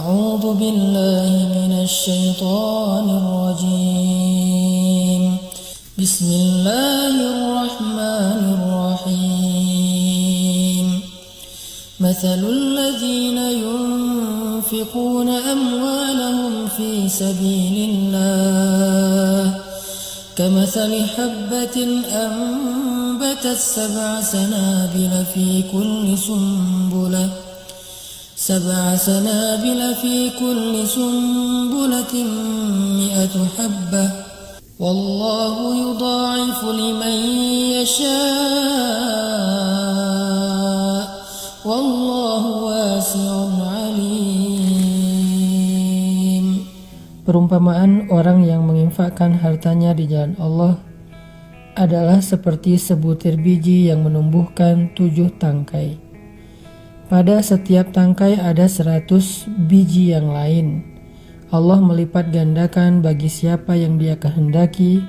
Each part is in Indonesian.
أعوذ بالله من الشيطان الرجيم بسم الله الرحمن الرحيم مثل الذين ينفقون أموالهم في سبيل الله كمثل حبة أنبتت 7 سنابل في كل سنبلة 100 حبة والله يضاعف لمن يشاء والله واسع عليم. Perumpamaan orang yang menginfakkan hartanya di jalan Allah adalah seperti sebutir biji yang menumbuhkan 7 tangkai. Pada setiap tangkai ada 100 biji yang lain. Allah melipat gandakan bagi siapa yang Dia kehendaki,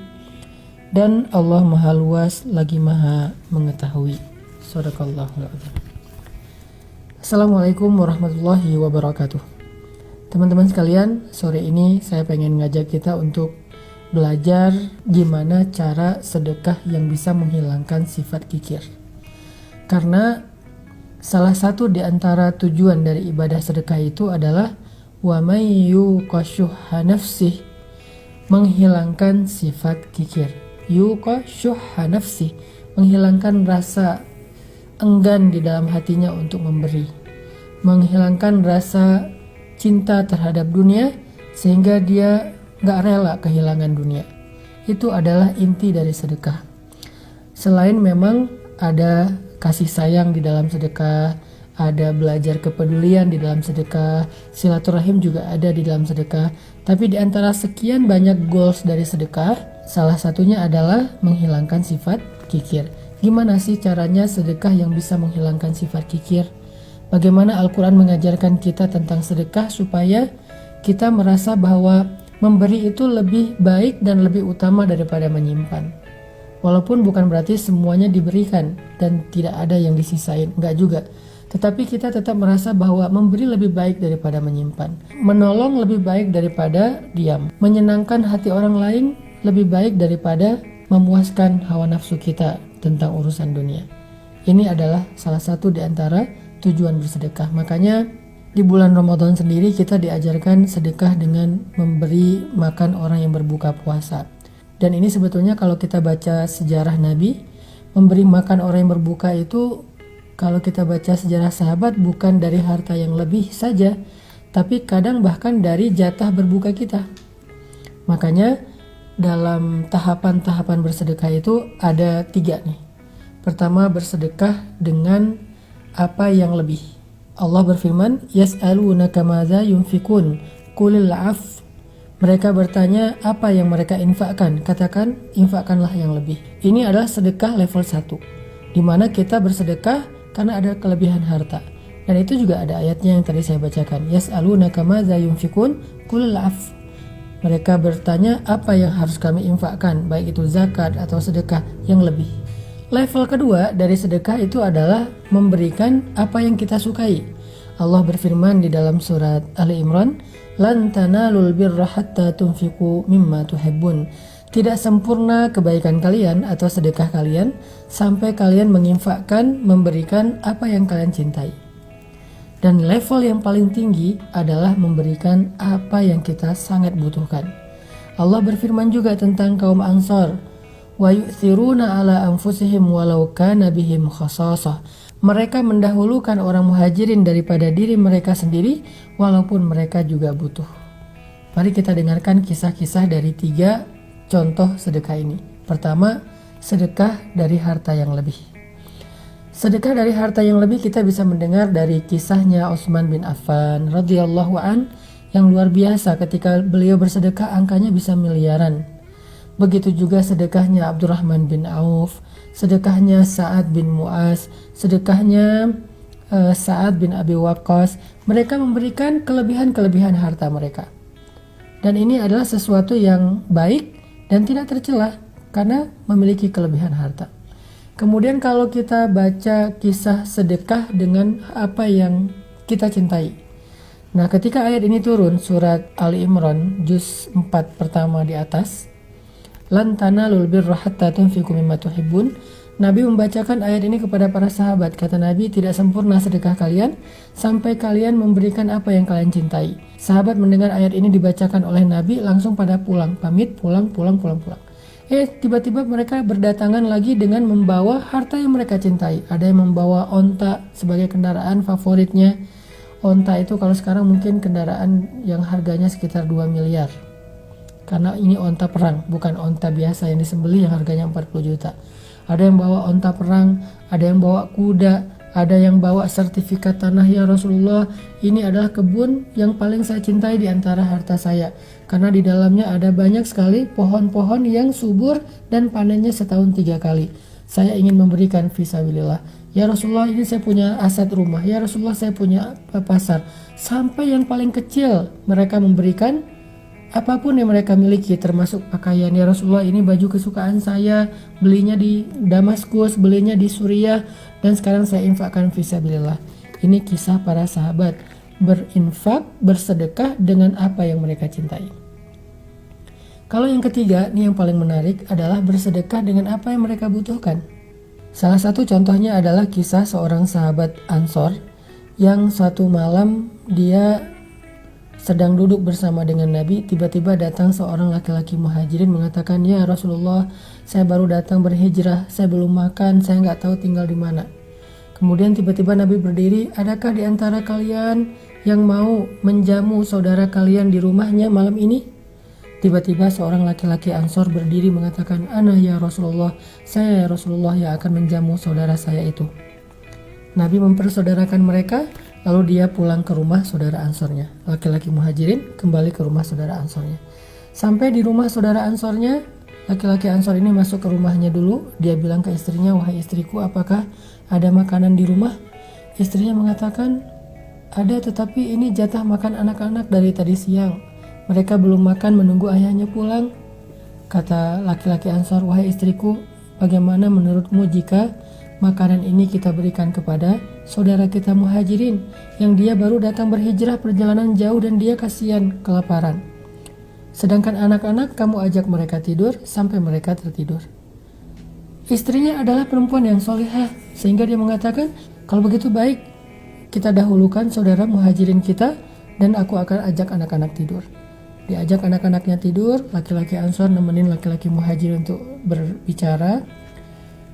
dan Allah Maha Luas lagi Maha Mengetahui. Shadaqallahul adzim. Assalamualaikum warahmatullahi wabarakatuh. Teman-teman sekalian, sore ini saya pengen ngajak kita untuk belajar gimana cara sedekah yang bisa menghilangkan sifat kikir. Karena salah satu di antara tujuan dari ibadah sedekah itu adalah wa may yuqashuha nafsih, menghilangkan sifat kikir. Yuqashuha nafsih, menghilangkan rasa enggan di dalam hatinya untuk memberi, menghilangkan rasa cinta terhadap dunia sehingga dia gak rela kehilangan dunia. Itu adalah inti dari sedekah. Selain memang ada kasih sayang di dalam sedekah, ada belajar kepedulian di dalam sedekah, silaturahim juga ada di dalam sedekah. Tapi di antara sekian banyak goals dari sedekah, salah satunya adalah menghilangkan sifat kikir. Gimana sih caranya sedekah yang bisa menghilangkan sifat kikir? Bagaimana Al-Quran mengajarkan kita tentang sedekah supaya kita merasa bahwa memberi itu lebih baik dan lebih utama daripada menyimpan. Walaupun bukan berarti semuanya diberikan dan tidak ada yang disisain, enggak juga. Tetapi kita tetap merasa bahwa memberi lebih baik daripada menyimpan. Menolong lebih baik daripada diam. Menyenangkan hati orang lain lebih baik daripada memuaskan hawa nafsu kita tentang urusan dunia. Ini adalah salah satu di antara tujuan bersedekah. Makanya di bulan Ramadan sendiri kita diajarkan sedekah dengan memberi makan orang yang berbuka puasa. Dan ini sebetulnya kalau kita baca sejarah Nabi, memberi makan orang yang berbuka itu, kalau kita baca sejarah sahabat, bukan dari harta yang lebih saja, tapi kadang bahkan dari jatah berbuka kita. Makanya dalam tahapan-tahapan bersedekah itu ada 3 nih. Pertama, bersedekah dengan apa yang lebih. Allah berfirman, yas'alunaka madza yunfikun qulil 'af. Mereka bertanya apa yang mereka infakkan. Katakan, infakkanlah yang lebih. Ini adalah sedekah level 1, di mana kita bersedekah karena ada kelebihan harta. Dan itu juga ada ayatnya yang tadi saya bacakan. Yas'alunaka madza yunfikun qulil 'af. Mereka bertanya apa yang harus kami infakkan, baik itu zakat atau sedekah yang lebih. Level kedua dari sedekah itu adalah memberikan apa yang kita sukai. Allah berfirman di dalam surat Ali Imran, lan tanalul birra hatta tunfiqu mimma tuhibbun. Tidak sempurna kebaikan kalian atau sedekah kalian sampai kalian menginfakkan, memberikan apa yang kalian cintai. Dan level yang paling tinggi adalah memberikan apa yang kita sangat butuhkan. Allah berfirman juga tentang kaum Ansar, wa yu'thiruna ala anfusihim walau kana bihim khasasah. Mereka mendahulukan orang muhajirin daripada diri mereka sendiri walaupun mereka juga butuh. Mari kita dengarkan kisah-kisah dari 3 contoh sedekah ini. Pertama, sedekah dari harta yang lebih. Sedekah dari harta yang lebih kita bisa mendengar dari kisahnya Utsman bin Affan radhiyallahu an yang luar biasa. Ketika beliau bersedekah angkanya bisa miliaran. Begitu juga sedekahnya Abdurrahman bin Auf, sedekahnya Sa'ad bin Mu'az, sedekahnya Sa'ad bin Abi Waqqas. Mereka memberikan kelebihan-kelebihan harta mereka. Dan ini adalah sesuatu yang baik dan tidak tercela karena memiliki kelebihan harta. Kemudian kalau kita baca kisah sedekah dengan apa yang kita cintai. Nah, ketika ayat ini turun, surat Ali Imran juz 4 pertama di atas, lan tanalul birra hatta tunfiqu mimma tuhibbun, Nabi membacakan ayat ini kepada para sahabat. Kata Nabi, tidak sempurna sedekah kalian sampai kalian memberikan apa yang kalian cintai. Sahabat mendengar ayat ini dibacakan oleh Nabi, langsung pada pulang, pamit, pulang. Tiba-tiba mereka berdatangan lagi dengan membawa harta yang mereka cintai. Ada yang membawa onta sebagai kendaraan favoritnya. Onta itu kalau sekarang mungkin kendaraan yang harganya sekitar 2 miliar. Karena ini onta perang, bukan onta biasa yang disembelih yang harganya 40 juta. Ada yang bawa onta perang, ada yang bawa kuda, ada yang bawa sertifikat tanah. Ya Rasulullah, ini adalah kebun yang paling saya cintai di antara harta saya. Karena di dalamnya ada banyak sekali pohon-pohon yang subur dan panennya setahun 3 kali. Saya ingin memberikan fisabilillah. Ya Rasulullah, ini saya punya aset rumah. Ya Rasulullah, saya punya pasar. Sampai yang paling kecil mereka memberikan apapun yang mereka miliki, termasuk pakaian. Ya Rasulullah, ini baju kesukaan saya, belinya di Damaskus, belinya di Suriah, dan sekarang saya infakkan fisabilillah. Ini kisah para sahabat berinfak, bersedekah dengan apa yang mereka cintai. Kalau yang ketiga, ini yang paling menarik, adalah bersedekah dengan apa yang mereka butuhkan. Salah satu contohnya adalah kisah seorang sahabat Ansor yang suatu malam dia sedang duduk bersama dengan Nabi. Tiba-tiba datang seorang laki-laki muhajirin mengatakan, "Ya Rasulullah, saya baru datang berhijrah, saya belum makan, saya nggak tahu tinggal di mana." Kemudian tiba-tiba Nabi berdiri, "Adakah di antara kalian yang mau menjamu saudara kalian di rumahnya malam ini?" Tiba-tiba seorang laki-laki Ansor berdiri mengatakan, "Ana ya Rasulullah, saya ya Rasulullah yang akan menjamu saudara saya itu." Nabi mempersaudarakan mereka, lalu dia pulang ke rumah saudara Ansornya. Laki-laki muhajirin kembali ke rumah saudara Ansornya. Sampai di rumah saudara Ansornya, laki-laki Ansor ini masuk ke rumahnya dulu. Dia bilang ke istrinya, "Wahai istriku, apakah ada makanan di rumah?" Istrinya mengatakan, "Ada, tetapi ini jatah makan anak-anak dari tadi siang. Mereka belum makan menunggu ayahnya pulang." Kata laki-laki Ansor, "Wahai istriku, bagaimana menurutmu jika makanan ini kita berikan kepada saudara kita muhajirin yang dia baru datang berhijrah perjalanan jauh dan dia kasihan kelaparan. Sedangkan anak-anak kamu ajak mereka tidur sampai mereka tertidur." Istrinya adalah perempuan yang solihah, sehingga dia mengatakan, "Kalau begitu baik, kita dahulukan saudara muhajirin kita dan aku akan ajak anak-anak tidur." Diajak anak-anaknya tidur, laki-laki Ansor nemenin laki-laki muhajir untuk berbicara.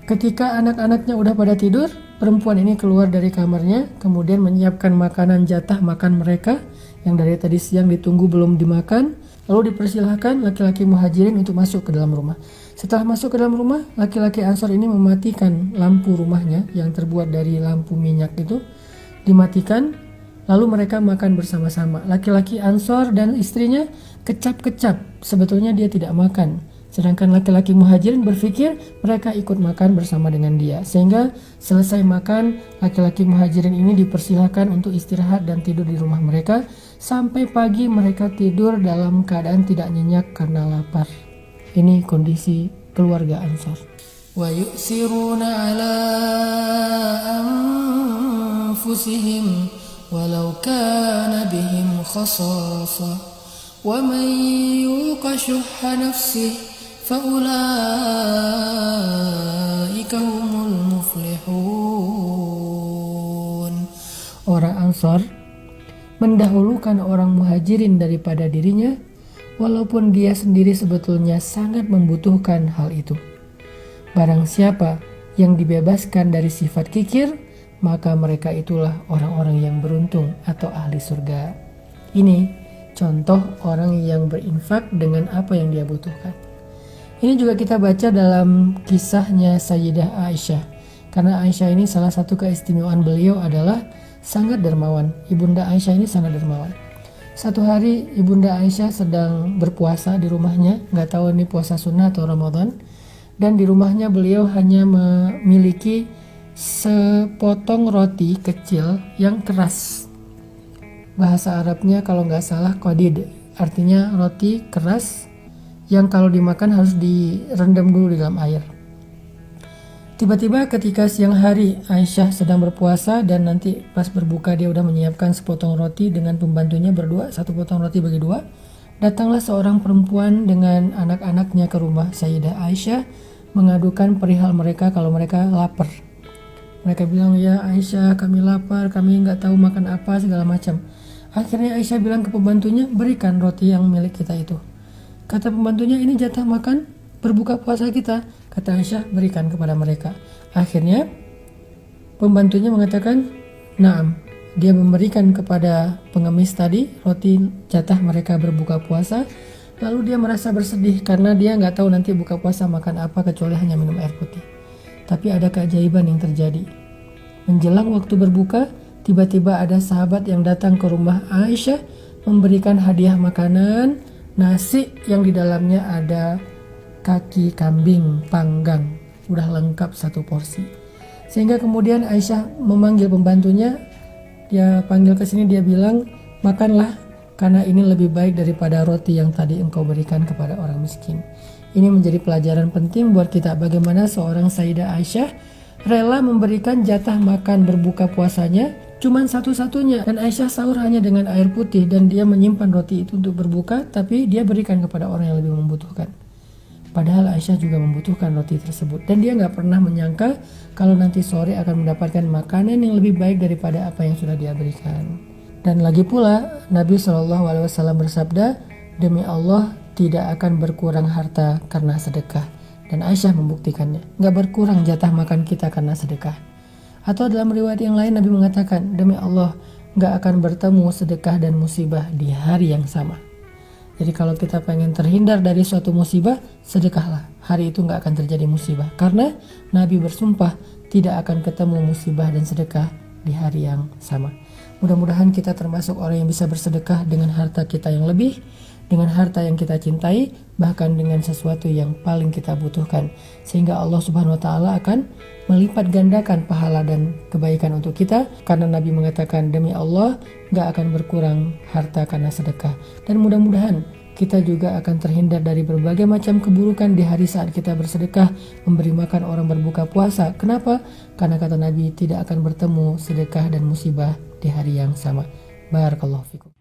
Ketika anak-anaknya udah pada tidur, perempuan ini keluar dari kamarnya, kemudian menyiapkan makanan jatah makan mereka yang dari tadi siang ditunggu belum dimakan. Lalu dipersilahkan laki-laki muhajirin untuk masuk ke dalam rumah. Setelah masuk ke dalam rumah, laki-laki Ansor ini mematikan lampu rumahnya yang terbuat dari lampu minyak itu, dimatikan. Lalu mereka makan bersama-sama. Laki-laki Ansor dan istrinya kecap-kecap, sebetulnya dia tidak makan. Sedangkan laki-laki muhajirin berpikir mereka ikut makan bersama dengan dia. Sehingga selesai makan, laki-laki muhajirin ini dipersilahkan untuk istirahat dan tidur di rumah mereka. Sampai pagi mereka tidur dalam keadaan tidak nyenyak karena lapar. Ini kondisi keluarga Ansor. Wa yu'siruna ala anfusihim walau kana bihim khasasah wa man yuqa syuhha nafsihi faulaika humul muflihun. Orang Ansor mendahulukan orang muhajirin daripada dirinya, walaupun dia sendiri sebetulnya sangat membutuhkan hal itu. Barang siapa yang dibebaskan dari sifat kikir, maka mereka itulah orang-orang yang beruntung atau ahli surga. Ini contoh orang yang berinfak dengan apa yang dia butuhkan. Ini juga kita baca dalam kisahnya Sayyidah Aisyah. Karena Aisyah ini salah satu keistimewaan beliau adalah sangat dermawan. Ibunda Aisyah ini sangat dermawan. Satu hari Ibunda Aisyah sedang berpuasa di rumahnya, nggak tahu ini puasa sunnah atau Ramadan. Dan di rumahnya beliau hanya memiliki sepotong roti kecil yang keras. Bahasa Arabnya kalau nggak salah qadid, artinya roti keras yang kalau dimakan harus direndam dulu di dalam air. Tiba-tiba ketika siang hari Aisyah sedang berpuasa dan nanti pas berbuka dia udah menyiapkan sepotong roti dengan pembantunya berdua, satu potong roti bagi dua. Datanglah seorang perempuan dengan anak-anaknya ke rumah Sayyidah Aisyah mengadukan perihal mereka kalau mereka lapar. Mereka bilang, ya Aisyah kami lapar, kami nggak tahu makan apa segala macam. Akhirnya Aisyah bilang ke pembantunya, berikan roti yang milik kita itu. Kata pembantunya, ini jatah makan berbuka puasa kita. Kata Aisyah, berikan kepada mereka. Akhirnya pembantunya mengatakan, naam. Dia memberikan kepada pengemis tadi roti jatah mereka berbuka puasa. Lalu dia merasa bersedih karena dia nggak tahu nanti buka puasa makan apa kecuali hanya minum air putih. Tapi ada keajaiban yang terjadi. Menjelang waktu berbuka, tiba-tiba ada sahabat yang datang ke rumah Aisyah memberikan hadiah makanan, nasi yang di dalamnya ada kaki kambing panggang, udah lengkap satu porsi. Sehingga kemudian Aisyah memanggil pembantunya, dia panggil ke sini, dia bilang, makanlah karena ini lebih baik daripada roti yang tadi engkau berikan kepada orang miskin. Ini menjadi pelajaran penting buat kita bagaimana seorang Sayyidah Aisyah rela memberikan jatah makan berbuka puasanya cuman satu-satunya, dan Aisyah sahur hanya dengan air putih dan dia menyimpan roti itu untuk berbuka, tapi dia berikan kepada orang yang lebih membutuhkan. Padahal Aisyah juga membutuhkan roti tersebut dan dia nggak pernah menyangka kalau nanti sore akan mendapatkan makanan yang lebih baik daripada apa yang sudah dia berikan. Dan lagi pula Nabi SAW bersabda, demi Allah tidak akan berkurang harta karena sedekah. Dan Aisyah membuktikannya, nggak berkurang jatah makan kita karena sedekah. Atau dalam riwayat yang lain Nabi mengatakan, demi Allah nggak akan bertemu sedekah dan musibah di hari yang sama. Jadi kalau kita pengen terhindar dari suatu musibah, sedekahlah. Hari itu nggak akan terjadi musibah. Karena Nabi bersumpah tidak akan ketemu musibah dan sedekah di hari yang sama. Mudah-mudahan kita termasuk orang yang bisa bersedekah dengan harta kita yang lebih, dengan harta yang kita cintai, bahkan dengan sesuatu yang paling kita butuhkan. Sehingga Allah Subhanahu wa Ta'ala akan melipat gandakan pahala dan kebaikan untuk kita. Karena Nabi mengatakan, demi Allah gak akan berkurang harta karena sedekah. Dan mudah-mudahan kita juga akan terhindar dari berbagai macam keburukan di hari saat kita bersedekah, memberi makan orang berbuka puasa. Kenapa? Karena kata Nabi tidak akan bertemu sedekah dan musibah di hari yang sama. Barakallahu fikum.